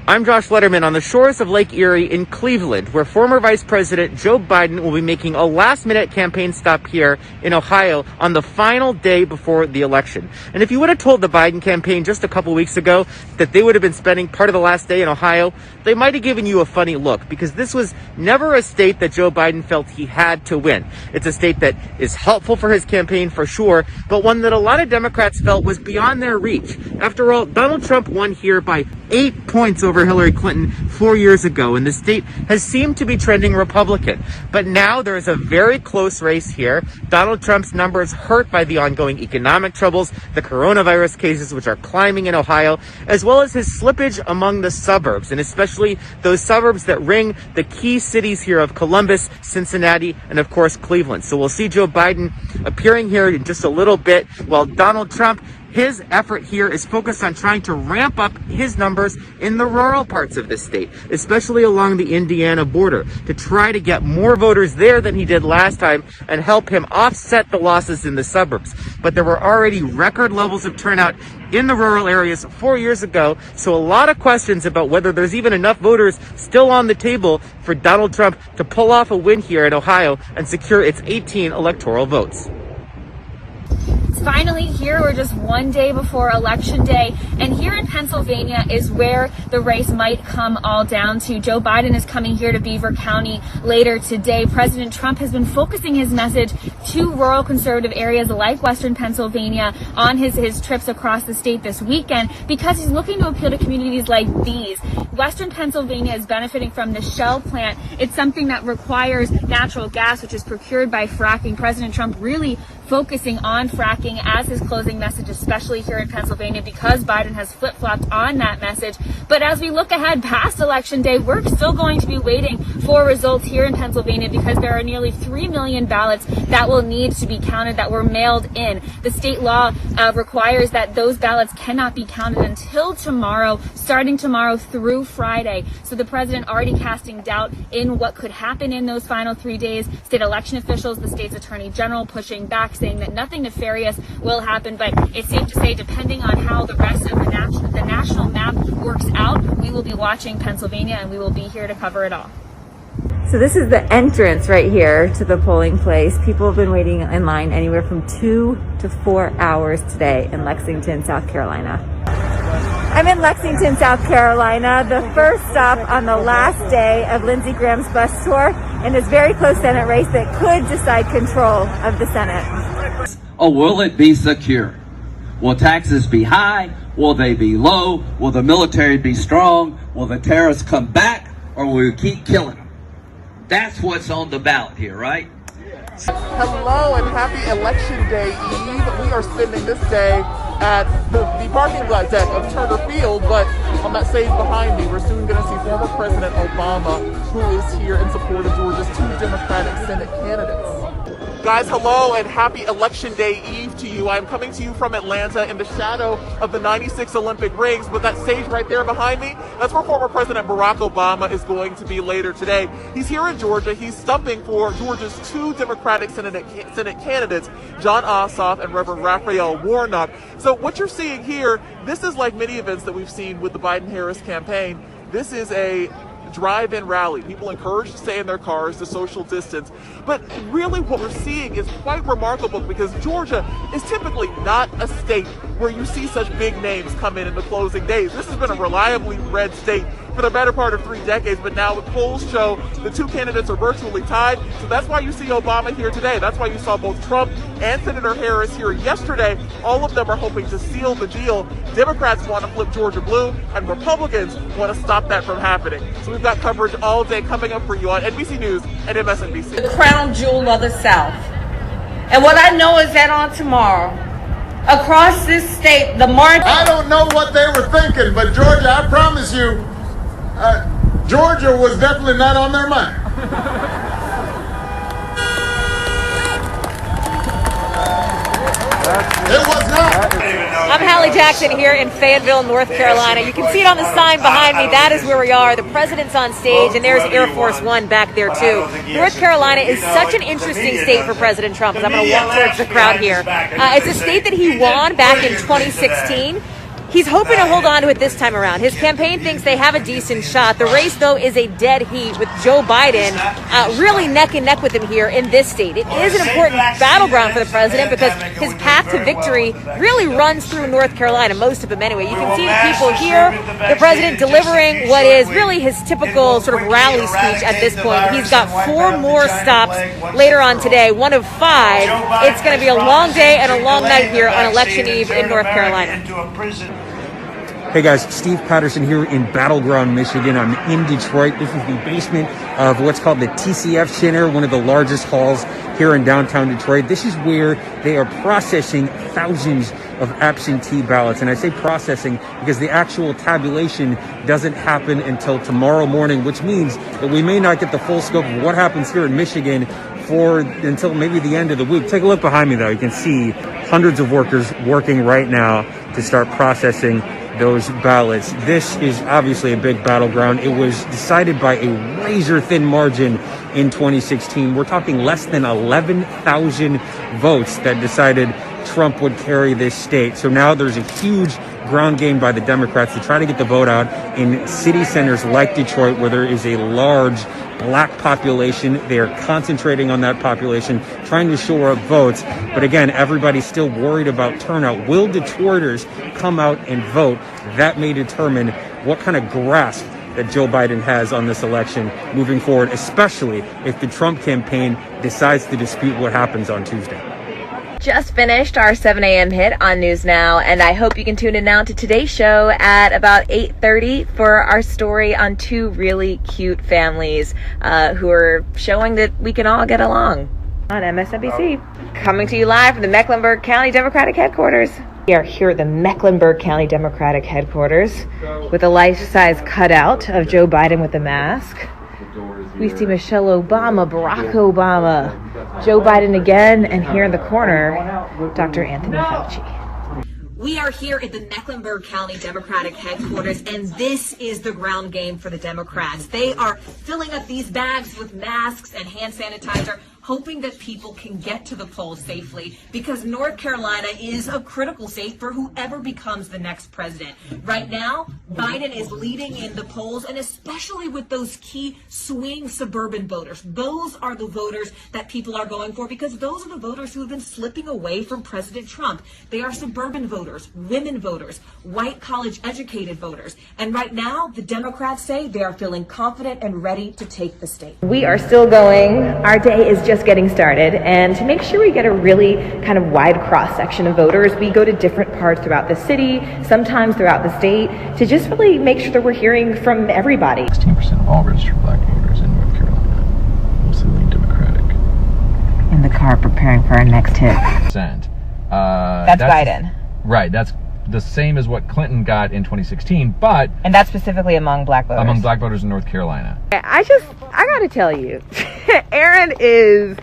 I'm Josh Lederman on the shores of Lake Erie in Cleveland, where former Vice President Joe Biden will be making a last-minute campaign stop here in Ohio on the final day before the election. And if you would have told the Biden campaign just a couple weeks ago that they would have been spending part of the last day in Ohio, they might have given you a funny look, because this was never a state that Joe Biden felt he had to win. It's a state that is helpful for his campaign for sure, but one that a lot of Democrats felt was beyond their reach. After all, Donald Trump won here by 8 points over Hillary Clinton 4 years ago, and the state has seemed to be trending Republican. But now there is a very close race here. Donald Trump's numbers hurt by the ongoing economic troubles, the coronavirus cases which are climbing in Ohio, as well as his slippage among the suburbs, and especially those suburbs that ring the key cities here of Columbus, Cincinnati, and of course Cleveland. So we'll see Joe Biden appearing here in just a little bit, while Donald Trump, his effort here is focused on trying to ramp up his numbers in the rural parts of the state, especially along the Indiana border, to try to get more voters there than he did last time and help him offset the losses in the suburbs. But there were already record levels of turnout in the rural areas 4 years ago, so a lot of questions about whether there's even enough voters still on the table for Donald Trump to pull off a win here in Ohio and secure its 18 electoral votes. Finally, here we're just one day before Election Day, and here in Pennsylvania is where the race might come all down to. Joe Biden is coming here to Beaver County later today. President Trump has been focusing his message to rural conservative areas like Western Pennsylvania on his trips across the state this weekend, because he's looking to appeal to communities like these. Western Pennsylvania is benefiting from the Shell plant. It's something that requires natural gas, which is procured by fracking. President Trump really focusing on fracking as his closing message, especially here in Pennsylvania, because Biden has flip-flopped on that message. But as we look ahead past Election Day, we're still going to be waiting for results here in Pennsylvania, because there are nearly 3 million ballots that will need to be counted that were mailed in. The state law requires that those ballots cannot be counted until tomorrow, starting tomorrow through Friday. So the president already casting doubt in what could happen in those final 3 days. State election officials, the state's attorney general pushing back, saying that nothing nefarious will happen, but it's safe to say, depending on how the rest of the national map works out, we will be watching Pennsylvania, and we will be here to cover it all. So this is the entrance right here to the polling place. People have been waiting in line anywhere from 2 to 4 hours today in Lexington, South Carolina. I'm in Lexington, South Carolina, the first stop on the last day of Lindsey Graham's bus tour in this very close Senate race that could decide control of the Senate. Oh, will it be secure? Will taxes be high? Will they be low? Will the military be strong? Will the terrorists come back? Or will we keep killing them? That's what's on the ballot here, right? Hello and happy Election Day Eve. We are spending this day at the parking lot deck of Turner Field, but on that stage behind me, we're soon going to see former President Obama, who is here in support of Georgia's 2 Democratic Senate candidates. Guys, hello and happy Election Day Eve to you. I'm coming to you from Atlanta in the shadow of the 96 Olympic rings, but that stage right there behind me, that's where former President Barack Obama is going to be later today. He's here in Georgia. He's stumping for Georgia's 2 Democratic Senate candidates, Jon Ossoff and Reverend Raphael Warnock. So what you're seeing here, this is like many events that we've seen with the Biden-Harris campaign. This is a drive-in rally. People encouraged to stay in their cars, to social distance. But really what we're seeing is quite remarkable, because Georgia is typically not a state where you see such big names come in the closing days. This has been a reliably red state for the better part of 3 decades, but now the polls show the 2 candidates are virtually tied. So that's why you see Obama here today. That's why you saw both Trump and Senator Harris here yesterday. All of them are hoping to seal the deal. Democrats want to flip Georgia blue, and Republicans want to stop that from happening. So we've got coverage all day coming up for you on NBC News and MSNBC. The crown jewel of the South. And what I know is that on tomorrow, across this state, the march... I don't know what they were thinking, but Georgia, I promise you, Georgia was definitely not on their mind. It was not. I didn't even know I'm Hallie Jackson here in Fayetteville, North Carolina. You can see it on the sign behind me. That is where we are. The president's on stage, and there's Air Force One back there, too. North Carolina is such an interesting state for President Trump, as I'm going to walk towards the crowd here. It's a state that he won back in 2016. He's hoping to hold on to it this time around. His campaign thinks they have a decent shot. The race, though, is a dead heat with Joe Biden really neck and neck with him here in this state. It is an important battleground for the president because his path to victory really runs through North Carolina, most of them anyway. You can see the people here, the president delivering what is really his typical sort of rally speech at this point. He's got 4 more stops later on today, 1 of 5. It's going to be a long day and a long night here on Election Eve in North Carolina. Hey guys, Steve Patterson here in Battleground, Michigan. I'm in Detroit. This is the basement of what's called the TCF Center, one of the largest halls here in downtown Detroit. This is where they are processing thousands of absentee ballots. And I say processing because the actual tabulation doesn't happen until tomorrow morning, which means that we may not get the full scope of what happens here in Michigan until maybe the end of the week. Take a look behind me though. You can see hundreds of workers working right now to start processing those ballots. This is obviously a big battleground. It was decided by a razor-thin margin in 2016. We're talking less than 11,000 votes that decided Trump would carry this state. So now there's a huge ground game by the Democrats to try to get the vote out in city centers like Detroit, where there is a large black population. They are concentrating on that population, trying to shore up votes. But again, everybody's still worried about turnout. Will Detroiters come out and vote? That may determine what kind of grasp that Joe Biden has on this election moving forward, especially if the Trump campaign decides to dispute what happens on Tuesday. Just finished our 7 a.m. hit on News Now, and I hope you can tune in now to today's show at about 8:30 for our story on 2 really cute families who are showing that we can all get along on MSNBC. Coming to you live from the Mechlenberg County Democratic Headquarters. We are here at the Mechlenberg County Democratic Headquarters with a life-size cutout of Joe Biden with a mask. We see Michelle Obama, Barack Obama, Joe Biden again, and here in the corner, Dr. Anthony Fauci. We are here at the Mecklenburg County Democratic Headquarters, and this is the ground game for the Democrats. They are filling up these bags with masks and hand sanitizer, hoping that people can get to the polls safely, because North Carolina is a critical state for whoever becomes the next president. Right now, Biden is leading in the polls, and especially with those key swing suburban voters. Those are the voters that people are going for, because those are the voters who have been slipping away from President Trump. They are suburban voters, women voters, white college-educated voters. And right now, the Democrats say they are feeling confident and ready to take the state. We are still going. Our day is just getting started, and to make sure we get a really kind of wide cross-section of voters, we go to different parts throughout the city, sometimes throughout the state, to just really make sure that we're hearing from everybody. 16% of all registered black voters in North Carolina, mostly lean Democratic. In the car preparing for our next hit. That's Biden. Right, that's the same as what Clinton got in 2016, but... And that's specifically among black voters. Among black voters in North Carolina. I gotta tell you, Aaron is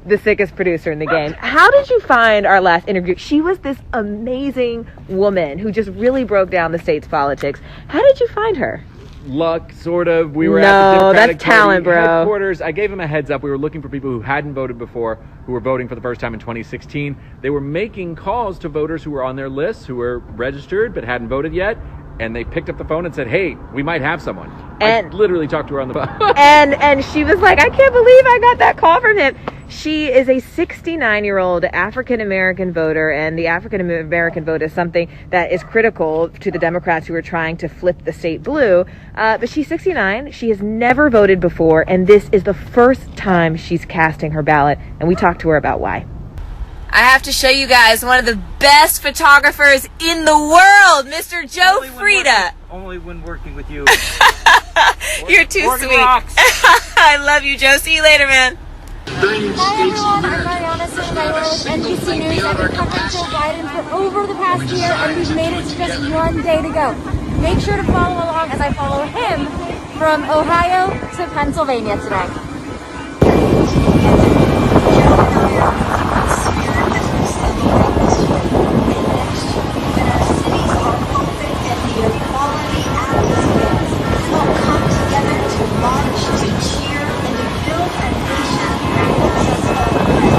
the sickest producer in the game. How did you find our last interview? She was this amazing woman who just really broke down the state's politics. How did you find her? Luck, sort of. We were at the Democratic that's talent, Party bro. headquarters. I gave him a heads up. We were looking for people who hadn't voted before, who were voting for the first time in 2016. They were making calls to voters who were on their lists, who were registered but hadn't voted yet. And they picked up the phone and said, hey, we might have someone. And I literally talked to her on the phone. and she was like, I can't believe I got that call from him. She is a 69-year-old African-American voter, and the African-American vote is something that is critical to the Democrats who are trying to flip the state blue. But she's 69. She has never voted before, and this is the first time she's casting her ballot. And we talked to her about why. I have to show you guys one of the best photographers in the world, Mr. Joe Frieda. Only when working with you. You're too sweet. I love you, Joe. See you later, man. Hi everyone, I'm Marianna with NBC News. I've been covering Joe Biden for over the past year, and we've made it to just one day to go. Make sure to follow along as I follow him from Ohio to Pennsylvania today. march, to cheer, and to build a nation that looks us all good.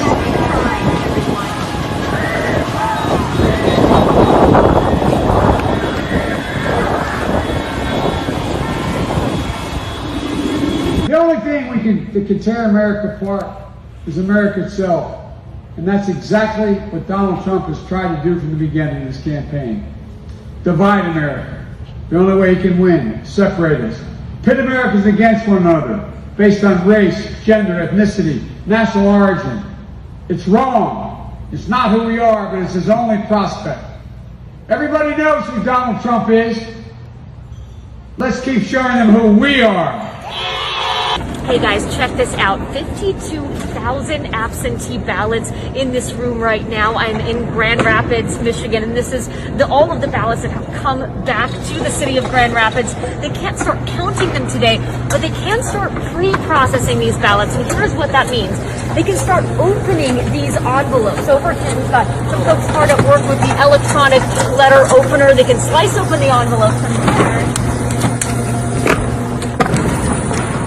Happy Pride, everyone. The only thing that can tear America apart is America itself. And that's exactly what Donald Trump has tried to do from the beginning of his campaign. Divide America. The only way he can win, separate us. Pit Americans against one another, based on race, gender, ethnicity, national origin. It's wrong. It's not who we are, but it's his only prospect. Everybody knows who Donald Trump is. Let's keep showing them who we are. Hey guys, check this out. 52,000 absentee ballots in this room right now. I'm in Grand Rapids, Michigan, and this is all of the ballots that have come back to the city of Grand Rapids. They can't start counting them today, but they can start pre-processing these ballots, and here's what that means. They can start opening these envelopes. Over here, we've got some folks hard at work with the electronic letter opener. They can slice open the envelopes from here.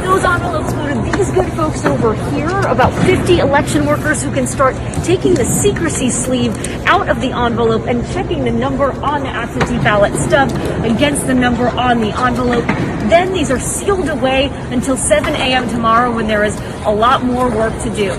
Those envelopes go to these good folks over here, about 50 election workers who can start taking the secrecy sleeve out of the envelope and checking the number on the absentee ballot stub against the number on the envelope. Then these are sealed away until 7 a.m. tomorrow, when there is a lot more work to do.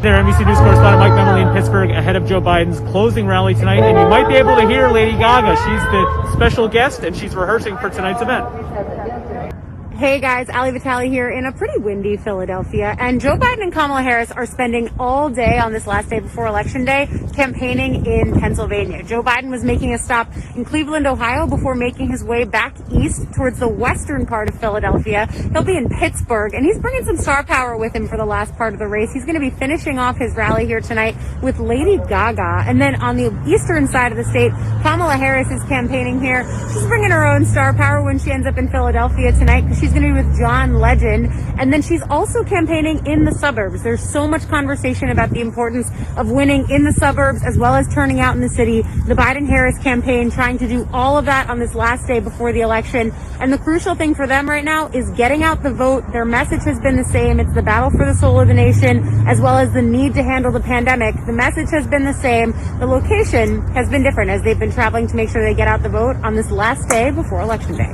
There, NBC News correspondent Mike Memoli in Pittsburgh ahead of Joe Biden's closing rally tonight, and you might be able to hear Lady Gaga. She's the special guest, and she's rehearsing for tonight's event. Hey guys, Vitali here in a pretty windy Philadelphia, and Joe Biden and Kamala Harris are spending all day on this last day before Election Day campaigning in Pennsylvania. Joe Biden was making a stop in Cleveland, Ohio, before making his way back east towards the western part of Philadelphia. He'll be in Pittsburgh, and he's bringing some star power with him for the last part of the race. He's going to be finishing off his rally here tonight with Lady Gaga, and then on the eastern side of the state, Kamala Harris is campaigning here. She's bringing her own star power when she ends up in Philadelphia tonight, because she's going to be with John Legend, and then she's also campaigning in the suburbs. There's so much conversation about the importance of winning in the suburbs as well as turning out in the city. The Biden-Harris campaign trying to do all of that on this last day before the election, and the crucial thing for them right now is getting out the vote. Their message has been the same. It's the battle for the soul of the nation, as well as the need to handle the pandemic. The message has been the same. The location has been different as they've been traveling to make sure they get out the vote on this last day before Election Day.